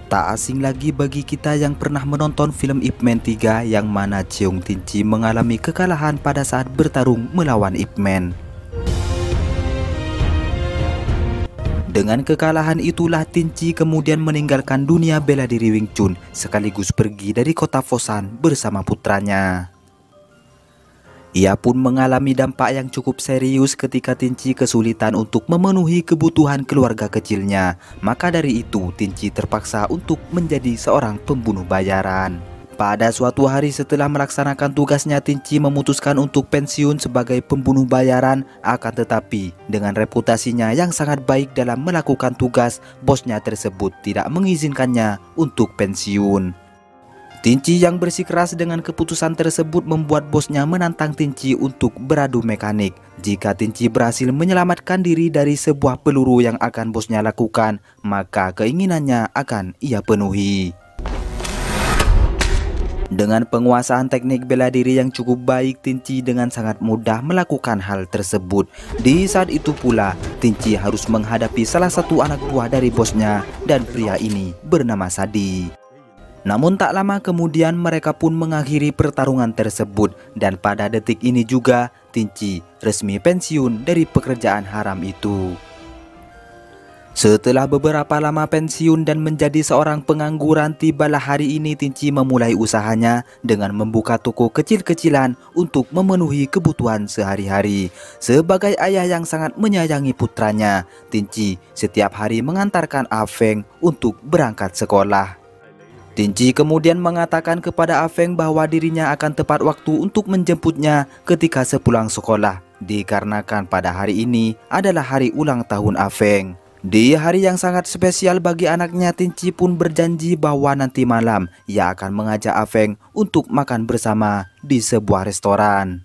Tak asing lagi bagi kita yang pernah menonton film Ip Man 3 yang mana Cheong Tinci mengalami kekalahan pada saat bertarung melawan Ip Man. Dengan kekalahan itulah Tinci kemudian meninggalkan dunia bela diri Wing Chun sekaligus pergi dari kota Fosan bersama putranya. Ia pun mengalami dampak yang cukup serius ketika Tinci kesulitan untuk memenuhi kebutuhan keluarga kecilnya. Maka dari itu Tinci terpaksa untuk menjadi seorang pembunuh bayaran. Pada suatu hari setelah melaksanakan tugasnya, Tinci memutuskan untuk pensiun sebagai pembunuh bayaran. Akan tetapi dengan reputasinya yang sangat baik dalam melakukan tugas, bosnya tersebut tidak mengizinkannya untuk pensiun. Tinci yang bersikeras dengan keputusan tersebut membuat bosnya menantang Tinci untuk beradu mekanik. Jika Tinci berhasil menyelamatkan diri dari sebuah peluru yang akan bosnya lakukan, maka keinginannya akan ia penuhi. Dengan penguasaan teknik bela diri yang cukup baik, Tinci dengan sangat mudah melakukan hal tersebut. Di saat itu pula, Tinci harus menghadapi salah satu anak buah dari bosnya, dan pria ini bernama Sadi. Namun tak lama kemudian mereka pun mengakhiri pertarungan tersebut, dan pada detik ini juga Tinci resmi pensiun dari pekerjaan haram itu. Setelah beberapa lama pensiun dan menjadi seorang pengangguran, tibalah hari ini Tinci memulai usahanya dengan membuka toko kecil-kecilan untuk memenuhi kebutuhan sehari-hari. Sebagai ayah yang sangat menyayangi putranya, Tinci setiap hari mengantarkan Afeng untuk berangkat sekolah. Tinci kemudian mengatakan kepada Afeng bahwa dirinya akan tepat waktu untuk menjemputnya ketika sepulang sekolah, dikarenakan pada hari ini adalah hari ulang tahun Afeng. Di hari yang sangat spesial bagi anaknya, Tinci pun berjanji bahwa nanti malam ia akan mengajak Afeng untuk makan bersama di sebuah restoran.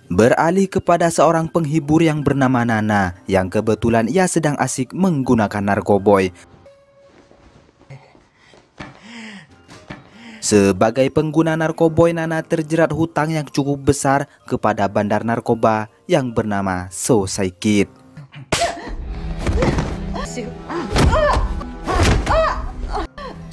Beralih kepada seorang penghibur yang bernama Nana, yang kebetulan ia sedang asik menggunakan narkoboy. Sebagai pengguna narkoboy, Nana terjerat hutang yang cukup besar kepada bandar narkoba yang bernama So Saikid.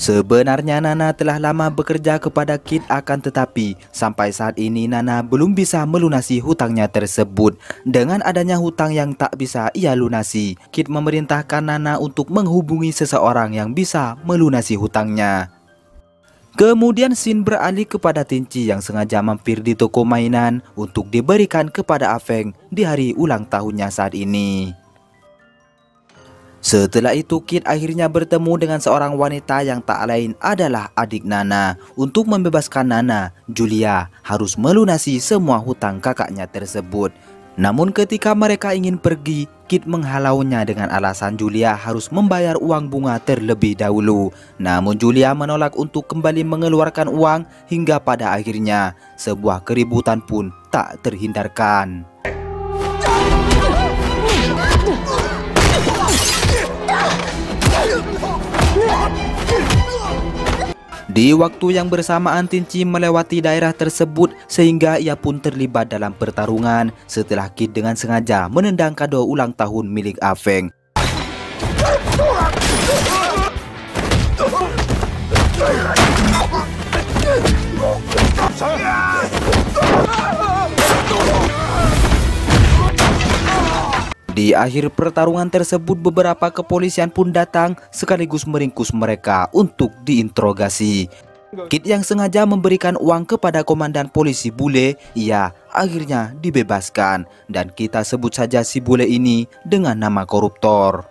Sebenarnya Nana telah lama bekerja kepada Kid, akan tetapi sampai saat ini Nana belum bisa melunasi hutangnya tersebut. Dengan adanya hutang yang tak bisa ia lunasi, Kid memerintahkan Nana untuk menghubungi seseorang yang bisa melunasi hutangnya. Kemudian scene beralih kepada Tinci yang sengaja mampir di toko mainan untuk diberikan kepada Afeng di hari ulang tahunnya saat ini. Setelah itu Kid akhirnya bertemu dengan seorang wanita yang tak lain adalah adik Nana. Untuk membebaskan Nana, Julia harus melunasi semua hutang kakaknya tersebut. Namun ketika mereka ingin pergi, Kid menghalaunya dengan alasan Julia harus membayar uang bunga terlebih dahulu. Namun Julia menolak untuk kembali mengeluarkan uang, hingga pada akhirnya sebuah keributan pun tak terhindarkan. Di waktu yang bersamaan Tinci melewati daerah tersebut sehingga ia pun terlibat dalam pertarungan setelah Kid dengan sengaja menendang kado ulang tahun milik Afeng. Di akhir pertarungan tersebut beberapa kepolisian pun datang sekaligus meringkus mereka untuk diinterogasi. Kid yang sengaja memberikan uang kepada komandan polisi bule, ia akhirnya dibebaskan, dan kita sebut saja si bule ini dengan nama koruptor.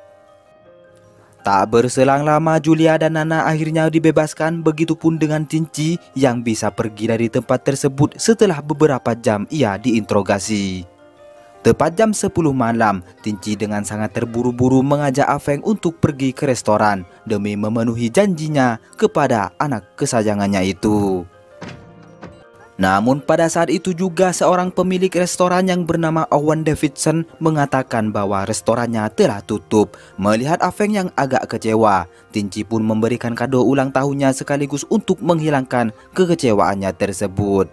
Tak berselang lama Julia dan Nana akhirnya dibebaskan, begitupun dengan Tinci yang bisa pergi dari tempat tersebut setelah beberapa jam ia diinterogasi. Tepat jam 10 malam, Tinci dengan sangat terburu-buru mengajak Afeng untuk pergi ke restoran demi memenuhi janjinya kepada anak kesayangannya itu. Namun pada saat itu juga seorang pemilik restoran yang bernama Owen Davidson mengatakan bahwa restorannya telah tutup. Melihat Afeng yang agak kecewa, Tinci pun memberikan kado ulang tahunnya sekaligus untuk menghilangkan kekecewaannya tersebut.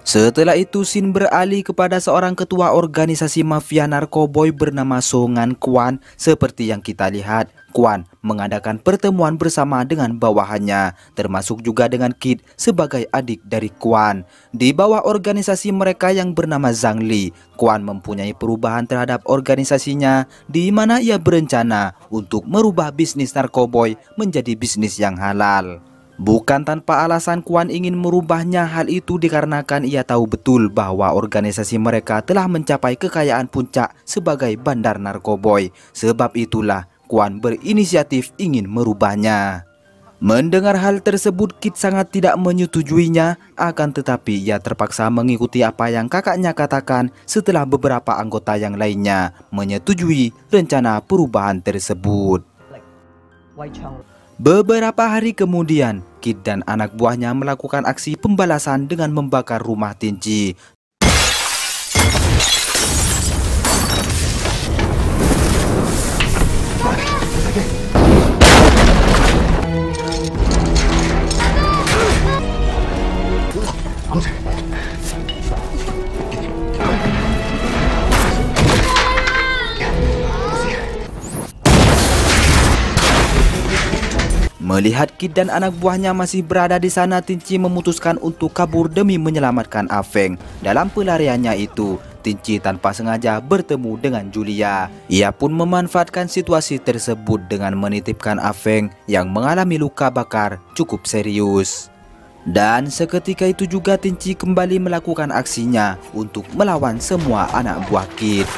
Setelah itu Shin beralih kepada seorang ketua organisasi mafia narkoboy bernama Songan Kwan. Seperti yang kita lihat, Kwan mengadakan pertemuan bersama dengan bawahannya, termasuk juga dengan Kid sebagai adik dari Kwan. Di bawah organisasi mereka yang bernama Zhang Li, Kwan mempunyai perubahan terhadap organisasinya, di mana ia berencana untuk merubah bisnis narkoboy menjadi bisnis yang halal. Bukan tanpa alasan Kwan ingin merubahnya, hal itu dikarenakan ia tahu betul bahwa organisasi mereka telah mencapai kekayaan puncak sebagai bandar narkoboy. Sebab itulah Kwan berinisiatif ingin merubahnya. Mendengar hal tersebut, Kid sangat tidak menyetujuinya, akan tetapi ia terpaksa mengikuti apa yang kakaknya katakan setelah beberapa anggota yang lainnya menyetujui rencana perubahan tersebut. Beberapa hari kemudian, Kid dan anak buahnya melakukan aksi pembalasan dengan membakar rumah Tinci. Melihat Kid dan anak buahnya masih berada di sana, Tinci memutuskan untuk kabur demi menyelamatkan Afeng. Dalam pelariannya itu, Tinci tanpa sengaja bertemu dengan Julia. Ia pun memanfaatkan situasi tersebut dengan menitipkan Afeng yang mengalami luka bakar cukup serius. Dan seketika itu juga Tinci kembali melakukan aksinya untuk melawan semua anak buah Kid.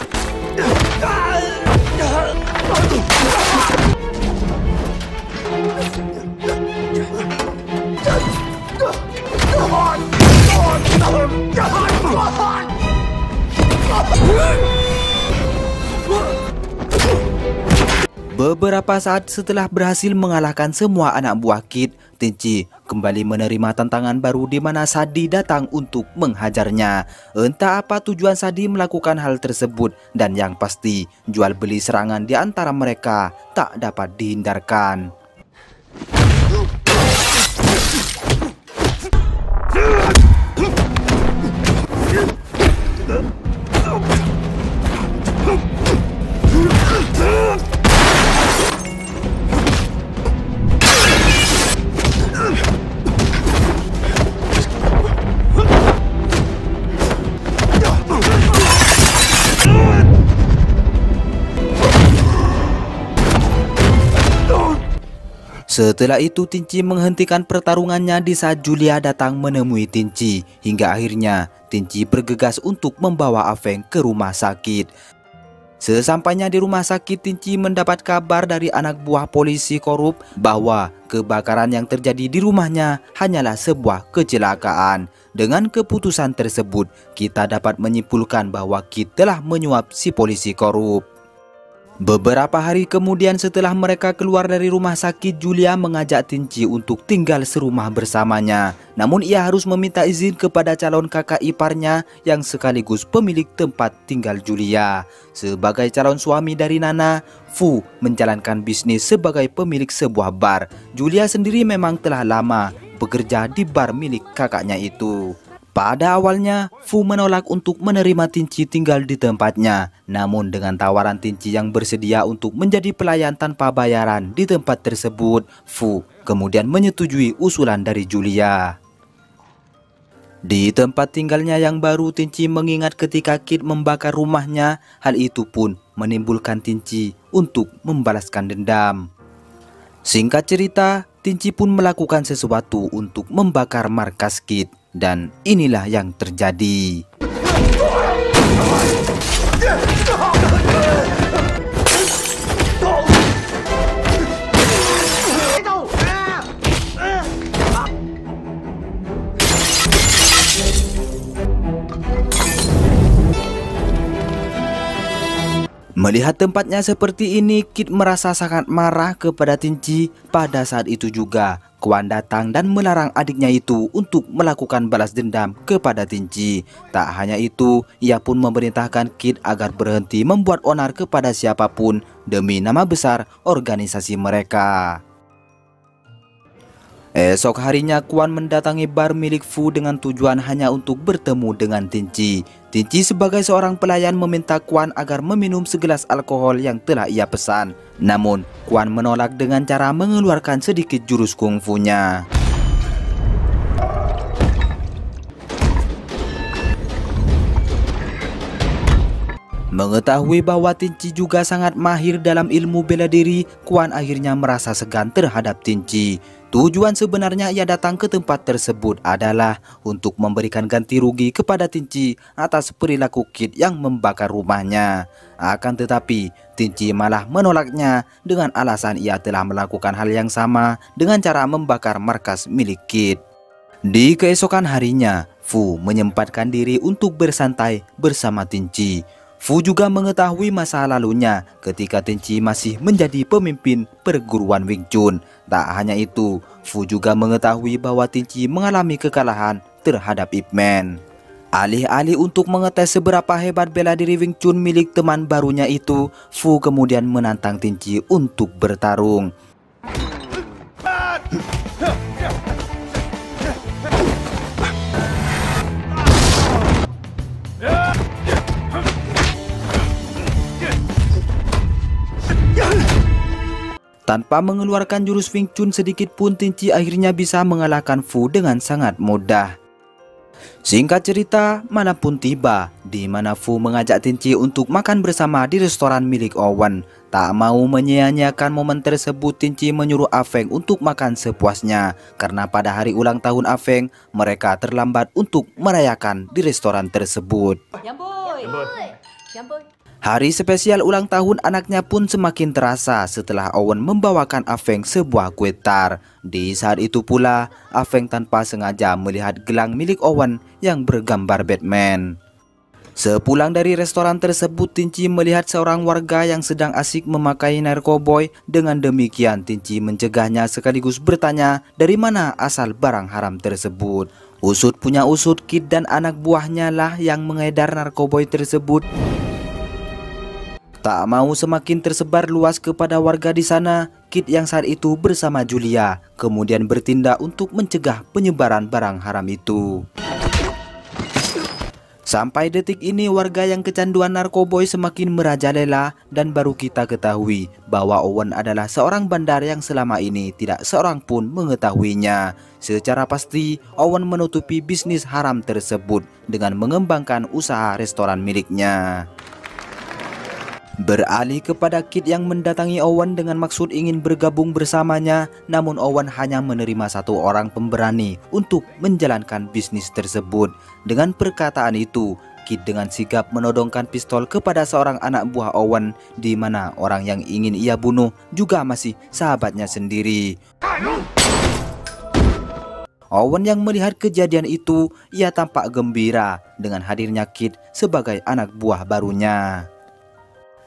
Beberapa saat setelah berhasil mengalahkan semua anak buah Kid, Tinci kembali menerima tantangan baru di mana Sadi datang untuk menghajarnya. Entah apa tujuan Sadi melakukan hal tersebut, dan yang pasti jual beli serangan di antara mereka tak dapat dihindarkan. Setelah itu Tinci menghentikan pertarungannya di saat Julia datang menemui Tinci. Hingga akhirnya Tinci bergegas untuk membawa Afeng ke rumah sakit. Sesampainya di rumah sakit, Tinci mendapat kabar dari anak buah polisi korup bahwa kebakaran yang terjadi di rumahnya hanyalah sebuah kecelakaan. Dengan keputusan tersebut, kita dapat menyimpulkan bahwa Kid telah menyuap si polisi korup. Beberapa hari kemudian setelah mereka keluar dari rumah sakit, Julia mengajak Tinci untuk tinggal serumah bersamanya. Namun ia harus meminta izin kepada calon kakak iparnya yang sekaligus pemilik tempat tinggal Julia. Sebagai calon suami dari Nana, Fu menjalankan bisnis sebagai pemilik sebuah bar. Julia sendiri memang telah lama bekerja di bar milik kakaknya itu. Pada awalnya, Fu menolak untuk menerima Tinci tinggal di tempatnya. Namun dengan tawaran Tinci yang bersedia untuk menjadi pelayan tanpa bayaran di tempat tersebut, Fu kemudian menyetujui usulan dari Julia. Di tempat tinggalnya yang baru, Tinci mengingat ketika Kid membakar rumahnya. Hal itu pun menimbulkan Tinci untuk membalaskan dendam. Singkat cerita, Tinci pun melakukan sesuatu untuk membakar markas Kid. Dan inilah yang terjadi. Melihat tempatnya seperti ini, Kid merasa sangat marah kepada Tinci. Pada saat itu juga, Kwan datang dan melarang adiknya itu untuk melakukan balas dendam kepada Tinci. Tak hanya itu, ia pun memerintahkan Kid agar berhenti membuat onar kepada siapapun demi nama besar organisasi mereka. Esok harinya Kuan mendatangi bar milik Fu dengan tujuan hanya untuk bertemu dengan Tinci. Tinci sebagai seorang pelayan meminta Kuan agar meminum segelas alkohol yang telah ia pesan. Namun Kuan menolak dengan cara mengeluarkan sedikit jurus kungfunya. Mengetahui bahwa Tinci juga sangat mahir dalam ilmu bela diri, Kuan akhirnya merasa segan terhadap Tinci. Tujuan sebenarnya ia datang ke tempat tersebut adalah untuk memberikan ganti rugi kepada Tinci atas perilaku Kid yang membakar rumahnya. Akan tetapi, Tinci malah menolaknya dengan alasan ia telah melakukan hal yang sama dengan cara membakar markas milik Kid. Di keesokan harinya, Fu menyempatkan diri untuk bersantai bersama Tinci. Fu juga mengetahui masa lalunya ketika Tinci masih menjadi pemimpin perguruan Wing Chun. Tak hanya itu, Fu juga mengetahui bahwa Tinci mengalami kekalahan terhadap Ip Man. Alih-alih untuk mengetes seberapa hebat bela diri Wing Chun milik teman barunya itu, Fu kemudian menantang Tinci untuk bertarung. Tanpa mengeluarkan jurus Wing Chun sedikit pun, Tinci akhirnya bisa mengalahkan Fu dengan sangat mudah. Singkat cerita, malam pun tiba di mana Fu mengajak Tinci untuk makan bersama di restoran milik Owen. Tak mau menyia-nyiakan momen tersebut, Tinci menyuruh Afeng untuk makan sepuasnya karena pada hari ulang tahun Afeng mereka terlambat untuk merayakan di restoran tersebut. Hari spesial ulang tahun anaknya pun semakin terasa setelah Owen membawakan Afeng sebuah kue tar. Di saat itu pula, Afeng tanpa sengaja melihat gelang milik Owen yang bergambar Batman. Sepulang dari restoran tersebut, Tinci melihat seorang warga yang sedang asik memakai narkoboy. Dengan demikian, Tinci mencegahnya sekaligus bertanya dari mana asal barang haram tersebut. Usut punya usut, Kid dan anak buahnya lah yang mengedar narkoboy tersebut. Tak mau semakin tersebar luas kepada warga di sana, Kid yang saat itu bersama Julia kemudian bertindak untuk mencegah penyebaran barang haram itu. Sampai detik ini warga yang kecanduan narkoboy semakin merajalela dan baru kita ketahui bahwa Owen adalah seorang bandar yang selama ini tidak seorang pun mengetahuinya. Secara pasti Owen menutupi bisnis haram tersebut dengan mengembangkan usaha restoran miliknya. Beralih kepada Kid yang mendatangi Owen dengan maksud ingin bergabung bersamanya, namun Owen hanya menerima satu orang pemberani untuk menjalankan bisnis tersebut. Dengan perkataan itu, Kid dengan sigap menodongkan pistol kepada seorang anak buah Owen, di mana orang yang ingin ia bunuh juga masih sahabatnya sendiri. Owen yang melihat kejadian itu, ia tampak gembira dengan hadirnya Kid sebagai anak buah barunya.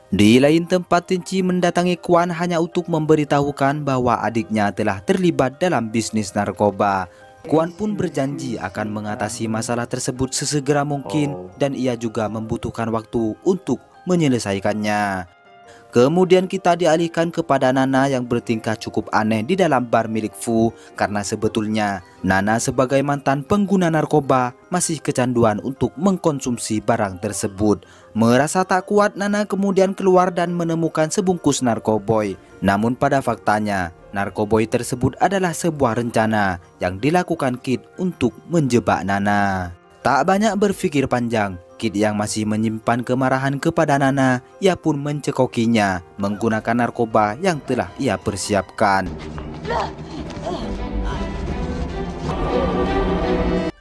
Di lain tempat, Tinci mendatangi Kuan hanya untuk memberitahukan bahwa adiknya telah terlibat dalam bisnis narkoba. Kuan pun berjanji akan mengatasi masalah tersebut sesegera mungkin dan ia juga membutuhkan waktu untuk menyelesaikannya. Kemudian kita dialihkan kepada Nana yang bertingkah cukup aneh di dalam bar milik Fu karena sebetulnya Nana sebagai mantan pengguna narkoba masih kecanduan untuk mengkonsumsi barang tersebut. Merasa tak kuat, Nana kemudian keluar dan menemukan sebungkus narkoboy. Namun pada faktanya, narkoboy tersebut adalah sebuah rencana yang dilakukan Kid untuk menjebak Nana. Tak banyak berpikir panjang, Kid yang masih menyimpan kemarahan kepada Nana, ia pun mencekokinya menggunakan narkoba yang telah ia persiapkan.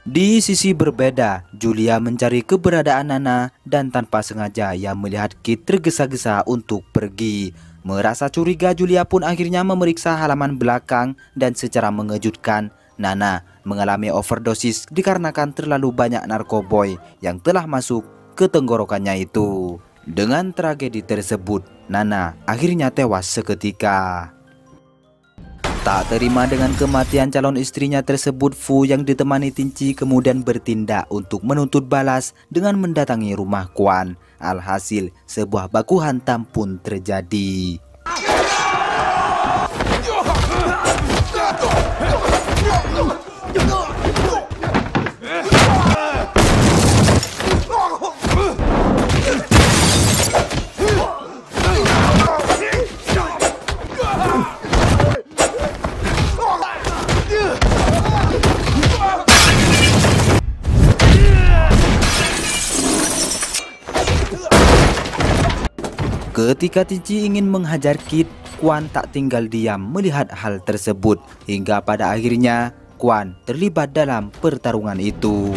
Di sisi berbeda, Julia mencari keberadaan Nana dan tanpa sengaja ia melihat Kid tergesa-gesa untuk pergi. Merasa curiga, Julia pun akhirnya memeriksa halaman belakang dan secara mengejutkan, Nana mengalami overdosis dikarenakan terlalu banyak narkoboy yang telah masuk ke tenggorokannya itu. Dengan tragedi tersebut, Nana akhirnya tewas seketika. Tak terima dengan kematian calon istrinya tersebut, Fu yang ditemani Tinci kemudian bertindak untuk menuntut balas dengan mendatangi rumah Kuan. Alhasil, sebuah baku hantam pun terjadi. Ketika Tinci ingin menghajar Kit, Quan tak tinggal diam melihat hal tersebut, hingga pada akhirnya Quan terlibat dalam pertarungan itu.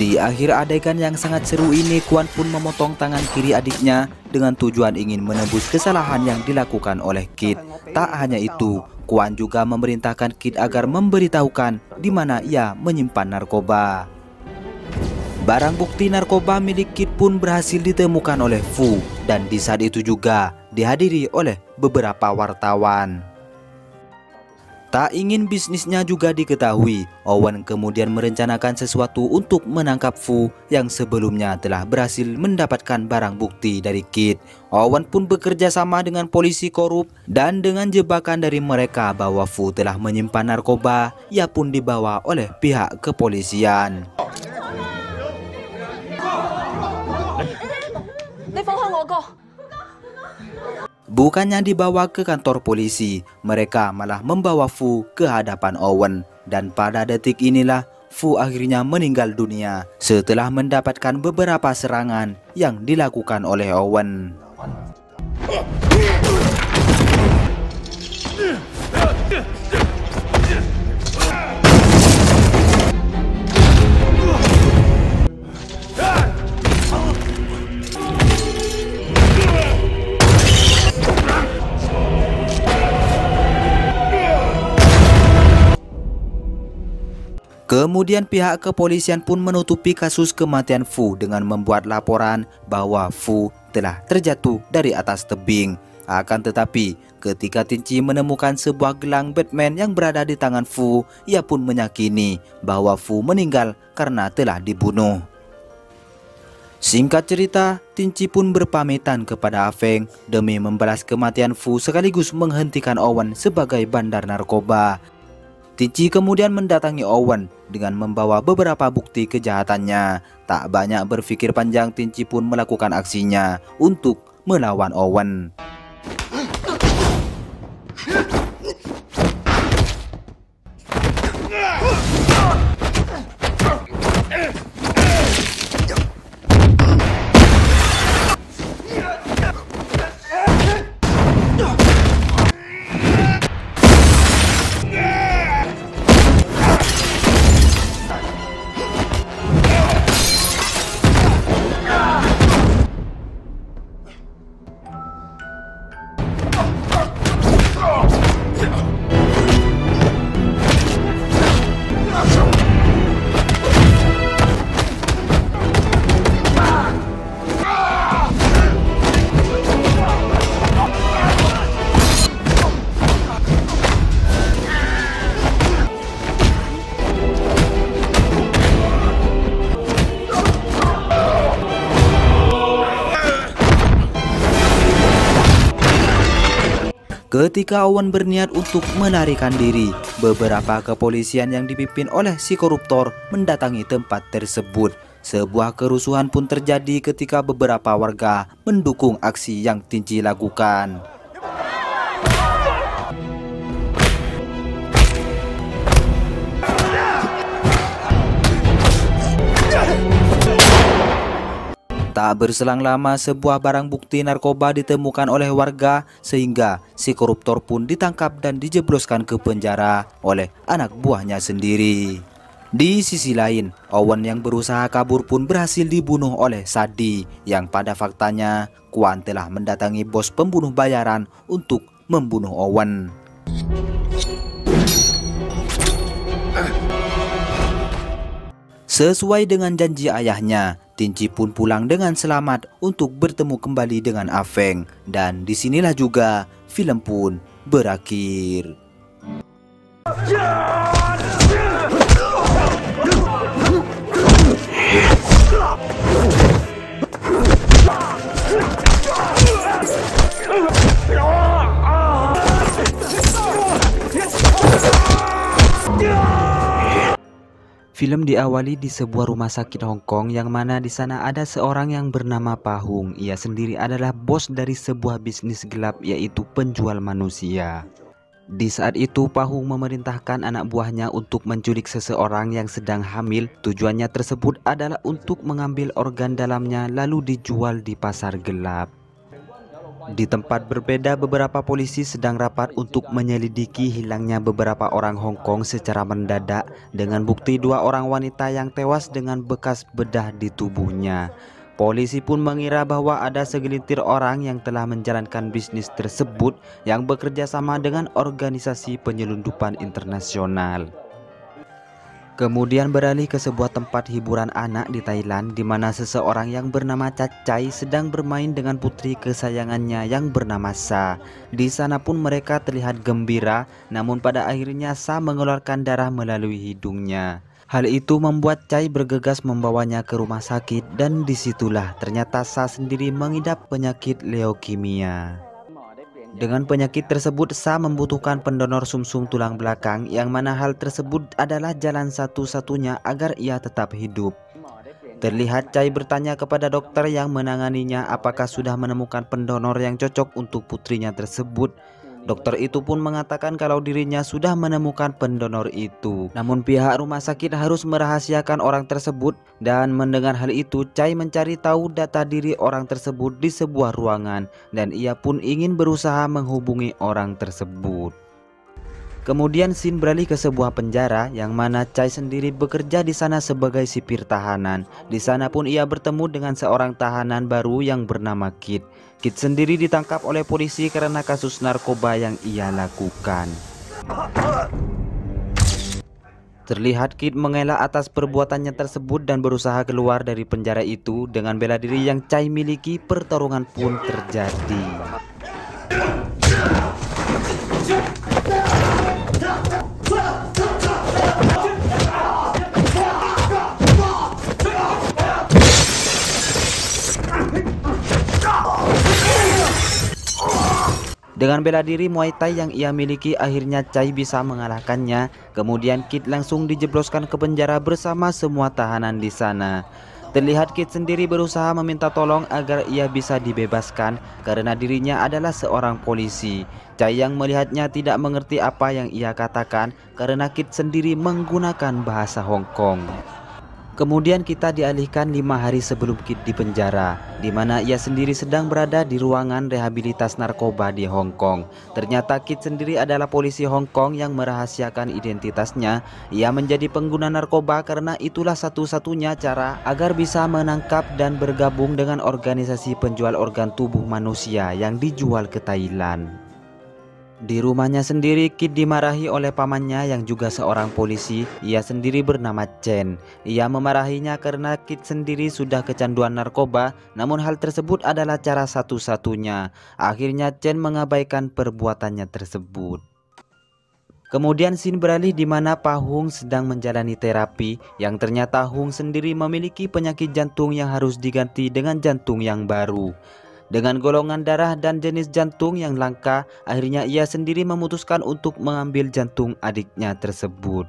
Di akhir adegan yang sangat seru ini, Quan pun memotong tangan kiri adiknya dengan tujuan ingin menebus kesalahan yang dilakukan oleh Kit. Tak hanya itu, Quan juga memerintahkan Kit agar memberitahukan di mana ia menyimpan narkoba. Barang bukti narkoba milik Kit pun berhasil ditemukan oleh Fu, dan di saat itu juga dihadiri oleh beberapa wartawan. Tak ingin bisnisnya juga diketahui, Owen kemudian merencanakan sesuatu untuk menangkap Fu yang sebelumnya telah berhasil mendapatkan barang bukti dari Kit. Owen pun bekerja sama dengan polisi korup, dan dengan jebakan dari mereka bahwa Fu telah menyimpan narkoba, ia pun dibawa oleh pihak kepolisian. Bukannya dibawa ke kantor polisi, mereka malah membawa Fu ke hadapan Owen. Dan pada detik inilah Fu akhirnya meninggal dunia setelah mendapatkan beberapa serangan yang dilakukan oleh Owen. Kemudian pihak kepolisian pun menutupi kasus kematian Fu dengan membuat laporan bahwa Fu telah terjatuh dari atas tebing. Akan tetapi, ketika Tinci menemukan sebuah gelang Batman yang berada di tangan Fu, ia pun meyakini bahwa Fu meninggal karena telah dibunuh. Singkat cerita, Tinci pun berpamitan kepada Afeng demi membalas kematian Fu sekaligus menghentikan Owen sebagai bandar narkoba. Tinci kemudian mendatangi Owen dengan membawa beberapa bukti kejahatannya. Tak banyak berpikir panjang, Tinci pun melakukan aksinya untuk melawan Owen. Ketika Owen berniat untuk melarikan diri, beberapa kepolisian yang dipimpin oleh si koruptor mendatangi tempat tersebut. Sebuah kerusuhan pun terjadi ketika beberapa warga mendukung aksi yang Tinci lakukan. Tak berselang lama, sebuah barang bukti narkoba ditemukan oleh warga sehingga si koruptor pun ditangkap dan dijebloskan ke penjara oleh anak buahnya sendiri. Di sisi lain, Owen yang berusaha kabur pun berhasil dibunuh oleh Sadi yang pada faktanya Quan telah mendatangi bos pembunuh bayaran untuk membunuh Owen. Sesuai dengan janji ayahnya, Tinci pun pulang dengan selamat untuk bertemu kembali dengan Afeng, dan disinilah juga film pun berakhir. Film diawali di sebuah rumah sakit Hong Kong yang mana di sana ada seorang yang bernama Pa Hung. Ia sendiri adalah bos dari sebuah bisnis gelap yaitu penjual manusia. Di saat itu Pa Hung memerintahkan anak buahnya untuk menculik seseorang yang sedang hamil. Tujuannya tersebut adalah untuk mengambil organ dalamnya lalu dijual di pasar gelap. Di tempat berbeda, beberapa polisi sedang rapat untuk menyelidiki hilangnya beberapa orang Hong Kong secara mendadak dengan bukti 2 orang wanita yang tewas dengan bekas bedah di tubuhnya. Polisi pun mengira bahwa ada segelintir orang yang telah menjalankan bisnis tersebut yang bekerja sama dengan organisasi penyelundupan internasional. Kemudian beralih ke sebuah tempat hiburan anak di Thailand di mana seseorang yang bernama Cacai sedang bermain dengan putri kesayangannya yang bernama Sa. Di sana pun mereka terlihat gembira, namun pada akhirnya Sa mengeluarkan darah melalui hidungnya. Hal itu membuat Chai bergegas membawanya ke rumah sakit dan disitulah ternyata Sa sendiri mengidap penyakit leukemia. Dengan penyakit tersebut, Sa membutuhkan pendonor sumsum tulang belakang yang mana hal tersebut adalah jalan satu-satunya agar ia tetap hidup. Terlihat Chai bertanya kepada dokter yang menanganinya apakah sudah menemukan pendonor yang cocok untuk putrinya tersebut. Dokter itu pun mengatakan kalau dirinya sudah menemukan pendonor itu. Namun pihak rumah sakit harus merahasiakan orang tersebut dan mendengar hal itu Chai mencari tahu data diri orang tersebut di sebuah ruangan dan ia pun ingin berusaha menghubungi orang tersebut. Kemudian scene beralih ke sebuah penjara yang mana Chai sendiri bekerja di sana sebagai sipir tahanan. Di sana pun ia bertemu dengan seorang tahanan baru yang bernama Kit. Kit sendiri ditangkap oleh polisi karena kasus narkoba yang ia lakukan. Terlihat Kit mengelak atas perbuatannya tersebut dan berusaha keluar dari penjara itu. Dengan bela diri yang Chai miliki, pertarungan pun terjadi. Dengan bela diri Muay Thai yang ia miliki, akhirnya Chai bisa mengalahkannya. Kemudian Kit langsung dijebloskan ke penjara bersama semua tahanan di sana. Terlihat Kit sendiri berusaha meminta tolong agar ia bisa dibebaskan karena dirinya adalah seorang polisi. Chai yang melihatnya tidak mengerti apa yang ia katakan karena Kit sendiri menggunakan bahasa Hong Kong. Kemudian kita dialihkan 5 hari sebelum Kit di penjara, di mana ia sendiri sedang berada di ruangan rehabilitas narkoba di Hong Kong. Ternyata Kit sendiri adalah polisi Hong Kong yang merahasiakan identitasnya. Ia menjadi pengguna narkoba karena itulah satu-satunya cara agar bisa menangkap dan bergabung dengan organisasi penjual organ tubuh manusia yang dijual ke Thailand. Di rumahnya sendiri, Kit dimarahi oleh pamannya yang juga seorang polisi. Ia sendiri bernama Chen. Ia memarahinya karena Kit sendiri sudah kecanduan narkoba, namun hal tersebut adalah cara satu-satunya. Akhirnya Chen mengabaikan perbuatannya tersebut. Kemudian scene beralih di mana Pa Hung sedang menjalani terapi, yang ternyata Hung sendiri memiliki penyakit jantung yang harus diganti dengan jantung yang baru. Dengan golongan darah dan jenis jantung yang langka, akhirnya ia sendiri memutuskan untuk mengambil jantung adiknya tersebut.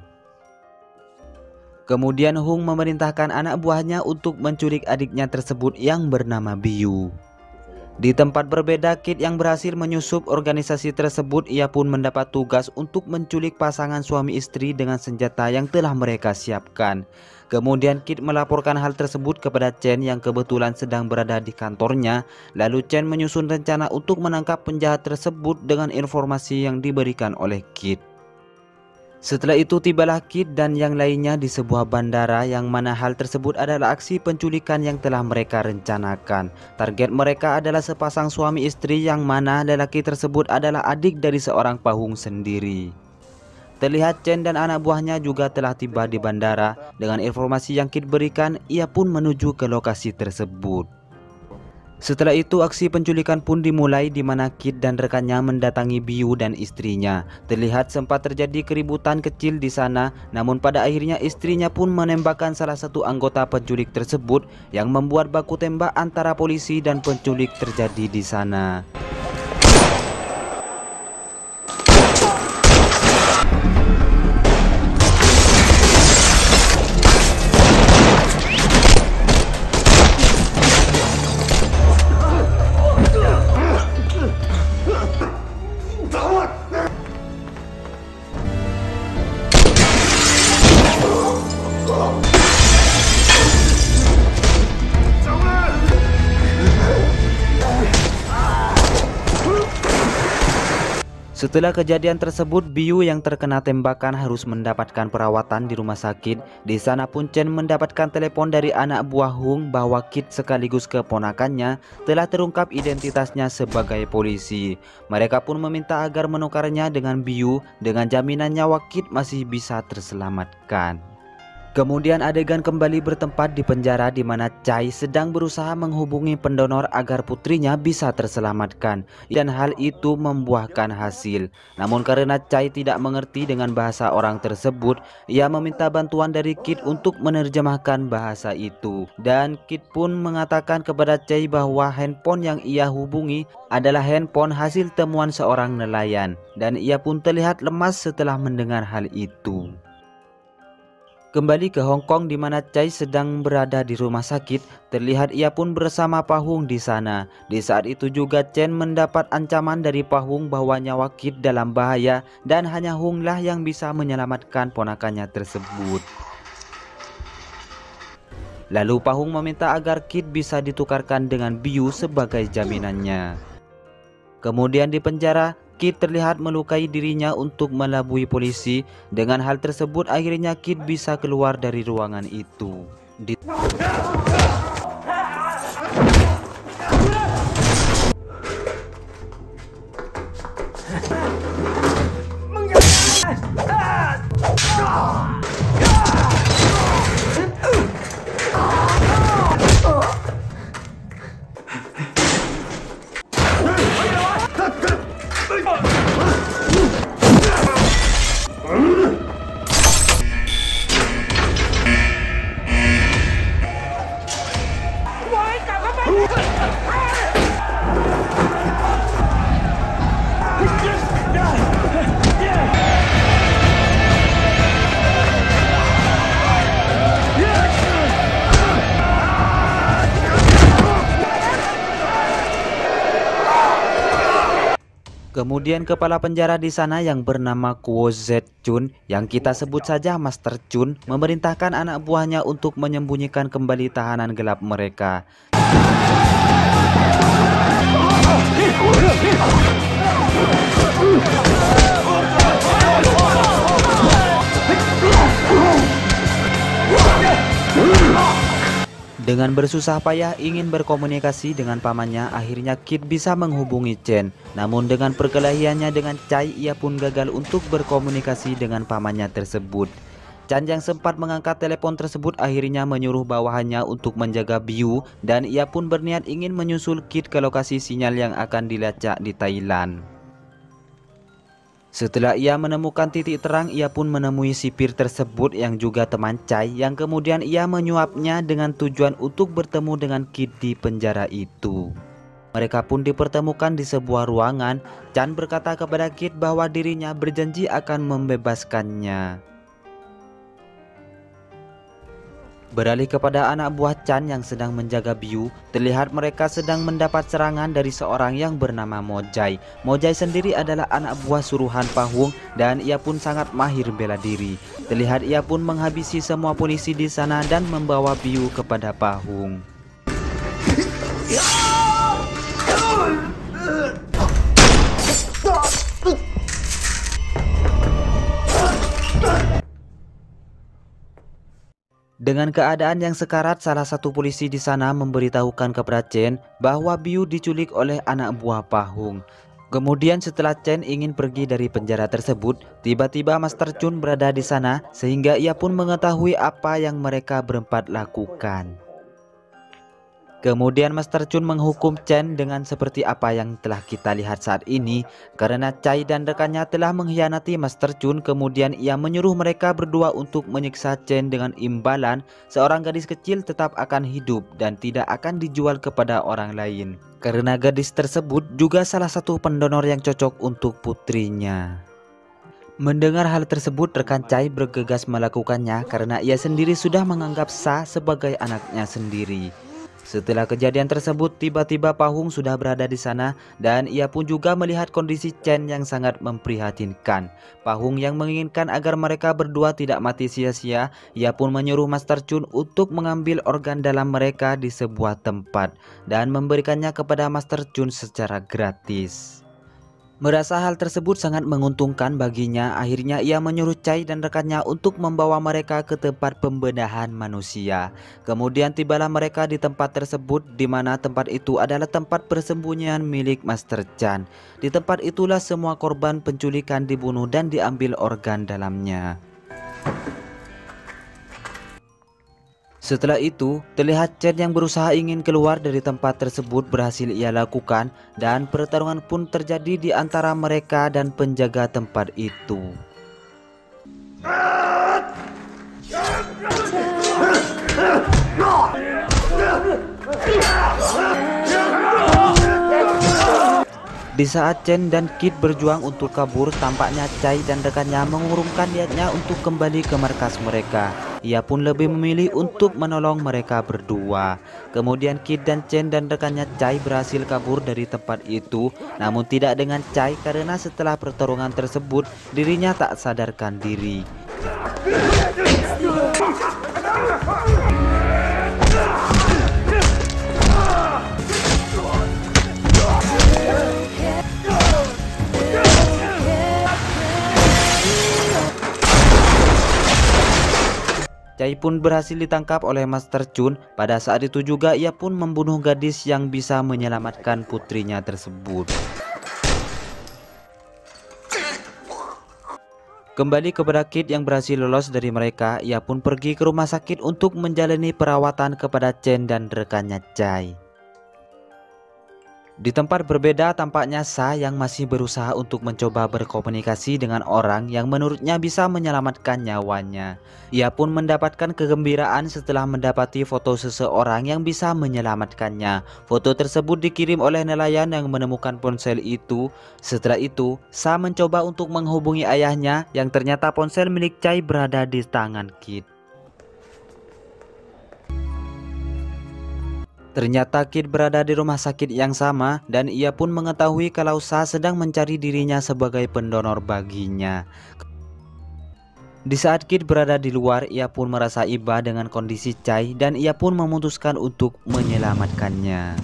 Kemudian Hung memerintahkan anak buahnya untuk menculik adiknya tersebut yang bernama Biu. Di tempat berbeda, Kit yang berhasil menyusup organisasi tersebut, ia pun mendapat tugas untuk menculik pasangan suami istri dengan senjata yang telah mereka siapkan. Kemudian Kit melaporkan hal tersebut kepada Chen yang kebetulan sedang berada di kantornya. Lalu Chen menyusun rencana untuk menangkap penjahat tersebut dengan informasi yang diberikan oleh Kit. Setelah itu tibalah Kit dan yang lainnya di sebuah bandara yang mana hal tersebut adalah aksi penculikan yang telah mereka rencanakan. Target mereka adalah sepasang suami istri yang mana lelaki tersebut adalah adik dari seorang Pa Hung sendiri. Terlihat Chen dan anak buahnya juga telah tiba di bandara. Dengan informasi yang Kit berikan, ia pun menuju ke lokasi tersebut. Setelah itu aksi penculikan pun dimulai di mana Kit dan rekannya mendatangi Biu dan istrinya. Terlihat sempat terjadi keributan kecil di sana, namun pada akhirnya istrinya pun menembakkan salah satu anggota penculik tersebut yang membuat baku tembak antara polisi dan penculik terjadi di sana. Setelah kejadian tersebut, Biu yang terkena tembakan harus mendapatkan perawatan di rumah sakit. Di sana pun Chen mendapatkan telepon dari anak buah Hung bahwa Kit sekaligus keponakannya telah terungkap identitasnya sebagai polisi. Mereka pun meminta agar menukarnya dengan Biu dengan jaminan nyawa Kit masih bisa terselamatkan. Kemudian adegan kembali bertempat di penjara di mana Chai sedang berusaha menghubungi pendonor agar putrinya bisa terselamatkan, dan hal itu membuahkan hasil. Namun karena Chai tidak mengerti dengan bahasa orang tersebut, ia meminta bantuan dari Kit untuk menerjemahkan bahasa itu. Dan Kit pun mengatakan kepada Chai bahwa handphone yang ia hubungi adalah handphone hasil temuan seorang nelayan, dan ia pun terlihat lemas setelah mendengar hal itu. Kembali ke Hong Kong di mana Chai sedang berada di rumah sakit, terlihat ia pun bersama Pahung di sana. Di saat itu juga Chen mendapat ancaman dari Pahung bahwa nyawa Kit dalam bahaya dan hanya Hung lah yang bisa menyelamatkan ponakannya tersebut. Lalu Pahung meminta agar Kit bisa ditukarkan dengan Biu sebagai jaminannya. Kemudian di penjara, Kit terlihat melukai dirinya untuk melabui polisi. Dengan hal tersebut akhirnya Kit bisa keluar dari ruangan itu. Kemudian kepala penjara di sana yang bernama Kuo Zet Chun, yang kita sebut saja Master Chun, memerintahkan anak buahnya untuk menyembunyikan kembali tahanan gelap mereka. Dengan bersusah payah ingin berkomunikasi dengan pamannya, akhirnya Kit bisa menghubungi Chen. Namun dengan perkelahiannya dengan Chai, ia pun gagal untuk berkomunikasi dengan pamannya tersebut. Chan yang sempat mengangkat telepon tersebut akhirnya menyuruh bawahannya untuk menjaga Biu, dan ia pun berniat ingin menyusul Kit ke lokasi sinyal yang akan dilacak di Thailand. Setelah ia menemukan titik terang, ia pun menemui sipir tersebut yang juga teman Chai, yang kemudian ia menyuapnya dengan tujuan untuk bertemu dengan Kit di penjara itu. Mereka pun dipertemukan di sebuah ruangan. Chan berkata kepada Kit bahwa dirinya berjanji akan membebaskannya. Beralih kepada anak buah Chan yang sedang menjaga Biu, terlihat mereka sedang mendapat serangan dari seorang yang bernama Mo Jai. Mo Jai sendiri adalah anak buah suruhan Pahung dan ia pun sangat mahir bela diri. Terlihat ia pun menghabisi semua polisi di sana dan membawa Biu kepada Pahung. Dengan keadaan yang sekarat, salah satu polisi di sana memberitahukan kepada Chen bahwa Biu diculik oleh anak buah Pahung. Kemudian setelah Chen ingin pergi dari penjara tersebut, tiba-tiba Master Chun berada di sana sehingga ia pun mengetahui apa yang mereka berempat lakukan. Kemudian Master Chun menghukum Chen dengan seperti apa yang telah kita lihat saat ini. Karena Chai dan rekannya telah mengkhianati Master Chun, kemudian ia menyuruh mereka berdua untuk menyiksa Chen dengan imbalan seorang gadis kecil tetap akan hidup dan tidak akan dijual kepada orang lain. Karena gadis tersebut juga salah satu pendonor yang cocok untuk putrinya. Mendengar hal tersebut, rekan Chai bergegas melakukannya karena ia sendiri sudah menganggap Sa sebagai anaknya sendiri. Setelah kejadian tersebut, tiba-tiba Pahung sudah berada di sana dan ia pun juga melihat kondisi Chen yang sangat memprihatinkan. Pahung yang menginginkan agar mereka berdua tidak mati sia-sia, ia pun menyuruh Master Chun untuk mengambil organ dalam mereka di sebuah tempat dan memberikannya kepada Master Chun secara gratis. Merasa hal tersebut sangat menguntungkan baginya, akhirnya ia menyuruh Chai dan rekannya untuk membawa mereka ke tempat pembedahan manusia. Kemudian tibalah mereka di tempat tersebut, di mana tempat itu adalah tempat persembunyian milik Master Chan. Di tempat itulah semua korban penculikan dibunuh dan diambil organ dalamnya. Setelah itu, terlihat Chen yang berusaha ingin keluar dari tempat tersebut berhasil ia lakukan, dan pertarungan pun terjadi di antara mereka dan penjaga tempat itu. Di saat Chen dan Kid berjuang untuk kabur, tampaknya Chai dan rekannya mengurungkan niatnya untuk kembali ke markas mereka. Ia pun lebih memilih untuk menolong mereka berdua. Kemudian Kid dan Chen dan rekannya Chai berhasil kabur dari tempat itu, namun tidak dengan Chai karena setelah pertarungan tersebut dirinya tak sadarkan diri. Chai pun berhasil ditangkap oleh Master Chun. Pada saat itu juga ia pun membunuh gadis yang bisa menyelamatkan putrinya tersebut. Kembali kepada Kid yang berhasil lolos dari mereka, ia pun pergi ke rumah sakit untuk menjalani perawatan kepada Chen dan rekannya Chai. Di tempat berbeda tampaknya Sa yang masih berusaha untuk mencoba berkomunikasi dengan orang yang menurutnya bisa menyelamatkan nyawanya. Ia pun mendapatkan kegembiraan setelah mendapati foto seseorang yang bisa menyelamatkannya. Foto tersebut dikirim oleh nelayan yang menemukan ponsel itu. Setelah itu, Sa mencoba untuk menghubungi ayahnya yang ternyata ponsel milik Chai berada di tangan Kid. Ternyata Kid berada di rumah sakit yang sama dan ia pun mengetahui kalau Sa sedang mencari dirinya sebagai pendonor baginya. Di saat Kid berada di luar, ia pun merasa iba dengan kondisi Chai dan ia pun memutuskan untuk menyelamatkannya.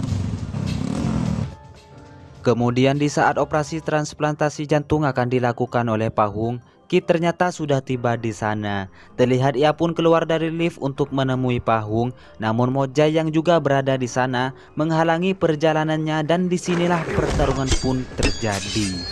Kemudian di saat operasi transplantasi jantung akan dilakukan oleh Pahung, Kid ternyata sudah tiba di sana. Terlihat ia pun keluar dari lift untuk menemui Pahung, namun Mojai yang juga berada di sana menghalangi perjalanannya dan disinilah pertarungan pun terjadi.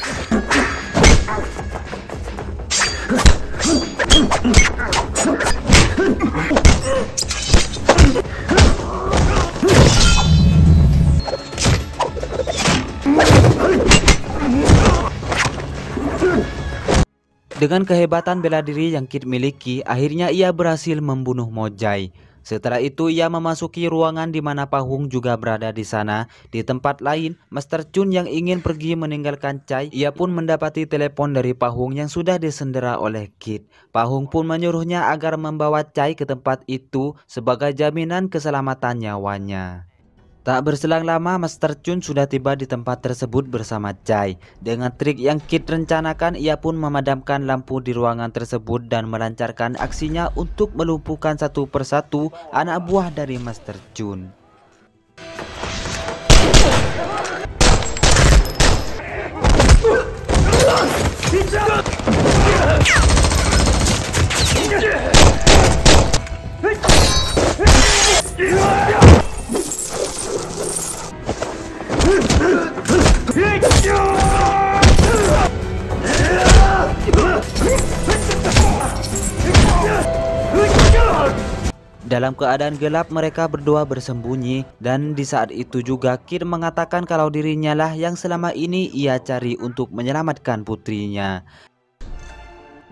Dengan kehebatan bela diri yang Kid miliki, akhirnya ia berhasil membunuh Mojai. Setelah itu ia memasuki ruangan di mana Pahung juga berada di sana. Di tempat lain, Master Chun yang ingin pergi meninggalkan Chai, ia pun mendapati telepon dari Pahung yang sudah disendera oleh Kid. Pahung pun menyuruhnya agar membawa Chai ke tempat itu sebagai jaminan keselamatan nyawanya. Tak berselang lama, Master Chun sudah tiba di tempat tersebut bersama Chai. Dengan trik yang Kid rencanakan, ia pun memadamkan lampu di ruangan tersebut dan melancarkan aksinya untuk melumpuhkan satu persatu anak buah dari Master Chun. Dalam keadaan gelap mereka berdua bersembunyi dan di saat itu juga Kid mengatakan kalau dirinya lah yang selama ini ia cari untuk menyelamatkan putrinya.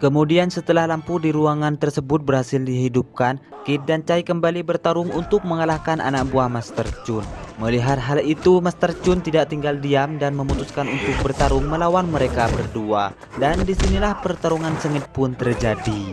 Kemudian setelah lampu di ruangan tersebut berhasil dihidupkan, Kid dan Chai kembali bertarung untuk mengalahkan anak buah Master Chun. Melihat hal itu, Master Chun tidak tinggal diam dan memutuskan untuk bertarung melawan mereka berdua. Dan disinilah pertarungan sengit pun terjadi.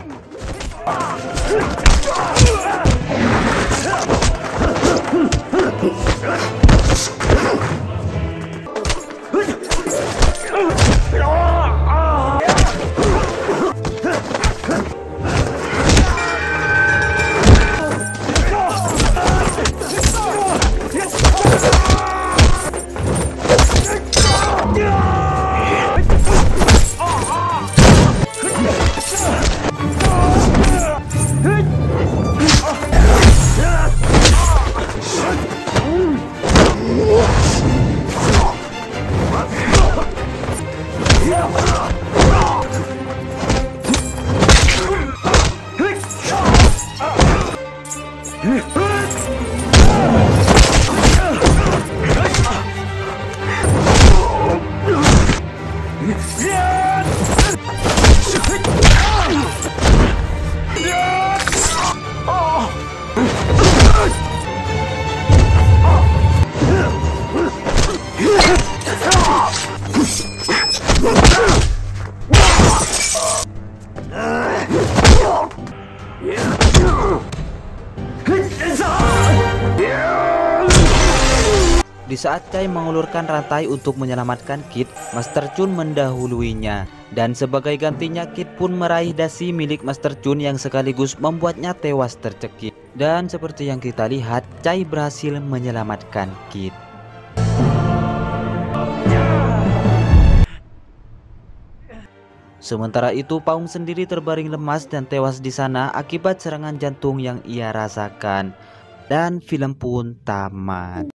Di saat Chai mengulurkan rantai untuk menyelamatkan Kit, Master Chun mendahuluinya. Dan sebagai gantinya Kit pun meraih dasi milik Master Chun yang sekaligus membuatnya tewas tercekik. Dan seperti yang kita lihat, Chai berhasil menyelamatkan Kit. Sementara itu, Paung sendiri terbaring lemas dan tewas di sana akibat serangan jantung yang ia rasakan. Dan film pun tamat.